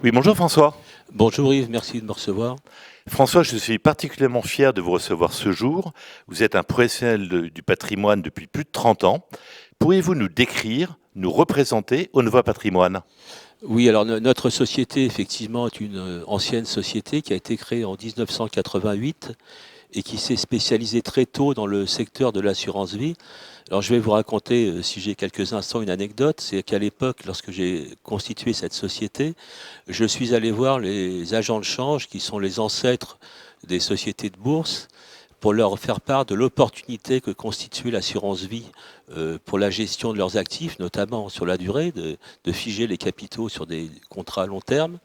Oui, bonjour François. Bonjour Yves, merci de me recevoir. François, je suis particulièrement fier de vous recevoir ce jour. Vous êtes un professionnel du patrimoine depuis plus de 30 ans. Pourriez-vous nous décrire, nous représenter Onova Patrimoine? Oui, alors notre société, effectivement, est une ancienne société qui a été créée en 1988 et qui s'est spécialisée très tôt dans le secteur de l'assurance vie. Alors je vais vous raconter, si j'ai quelques instants, une anecdote. C'est qu'à l'époque, lorsque j'ai constitué cette société, je suis allé voir les agents de change, qui sont les ancêtres des sociétés de bourse, pour leur faire part de l'opportunité que constitue l'assurance vie pour la gestion de leurs actifs, notamment sur la durée, de figer les capitaux sur des contrats à long terme.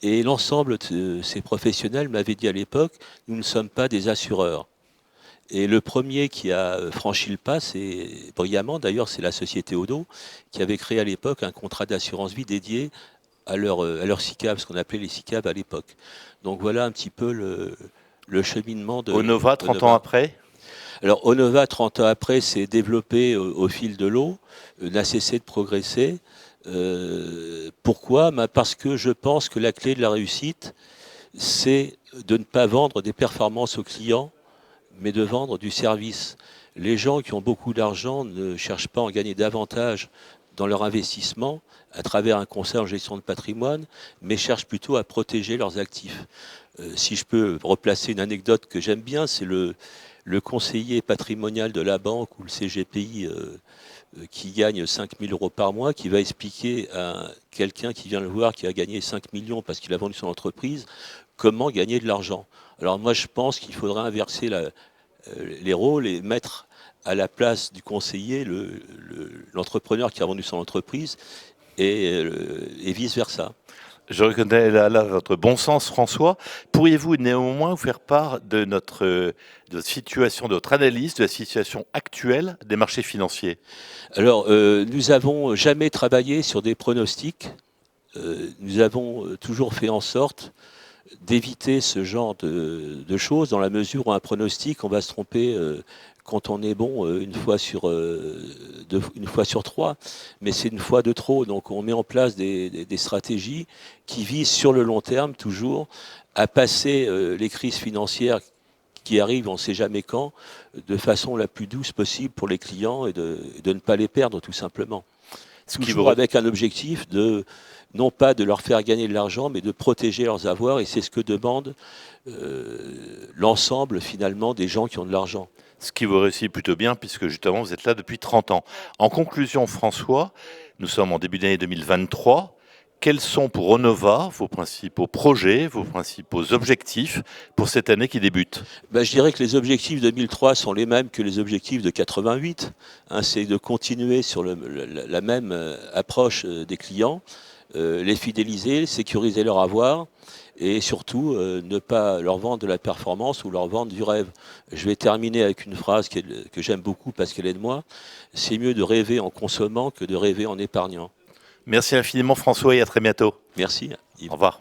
Et l'ensemble de ces professionnels m'avaient dit à l'époque, nous ne sommes pas des assureurs. Et le premier qui a franchi le pas, c'est brillamment d'ailleurs, c'est la société Odo, qui avait créé à l'époque un contrat d'assurance vie dédié à leur SICAV, ce qu'on appelait les SICAV à l'époque. Donc voilà un petit peu le cheminement de Onova, 30 ans Onova. après? Alors Onova, 30 ans après, s'est développé au fil de l'eau, n'a cessé de progresser. Pourquoi? Parce que je pense que la clé de la réussite, c'est de ne pas vendre des performances aux clients, mais de vendre du service. Les gens qui ont beaucoup d'argent ne cherchent pas à en gagner davantage dans leur investissement à travers un conseil en gestion de patrimoine, mais cherchent plutôt à protéger leurs actifs. Si je peux replacer une anecdote que j'aime bien, c'est le conseiller patrimonial de la banque ou le CGPI qui gagne 5 000 euros par mois, qui va expliquer à quelqu'un qui vient le voir, qui a gagné 5 millions parce qu'il a vendu son entreprise, comment gagner de l'argent. Alors moi, je pense qu'il faudrait inverser les rôles et mettre à la place du conseiller l'entrepreneur qui a vendu son entreprise et vice-versa. Je reconnais là votre bon sens, François. Pourriez-vous néanmoins vous faire part de notre situation, de notre analyse de la situation actuelle des marchés financiers? Alors, nous n'avons jamais travaillé sur des pronostics. Nous avons toujours fait en sorte d'éviter ce genre de choses, dans la mesure où un pronostic, on va se tromper quand on est bon une fois sur trois, mais c'est une fois de trop. Donc on met en place des stratégies qui visent sur le long terme toujours à passer les crises financières qui arrivent, on ne sait jamais quand, de façon la plus douce possible pour les clients et de ne pas les perdre tout simplement. Toujours avec un objectif de, non pas de leur faire gagner de l'argent, mais de protéger leurs avoirs, et c'est ce que demande l'ensemble finalement des gens qui ont de l'argent. Ce qui vous réussit plutôt bien, puisque justement vous êtes là depuis 30 ans. En conclusion, François, nous sommes en début d'année 2023. Quels sont pour Onova vos principaux projets, vos principaux objectifs pour cette année qui débute? Je dirais que les objectifs de 2003 sont les mêmes que les objectifs de 88. C'est de continuer sur la même approche des clients, les fidéliser, sécuriser leur avoir et surtout ne pas leur vendre de la performance ou leur vendre du rêve. Je vais terminer avec une phrase que j'aime beaucoup parce qu'elle est de moi. C'est mieux de rêver en consommant que de rêver en épargnant. Merci infiniment François et à très bientôt. Merci Yves. Au revoir.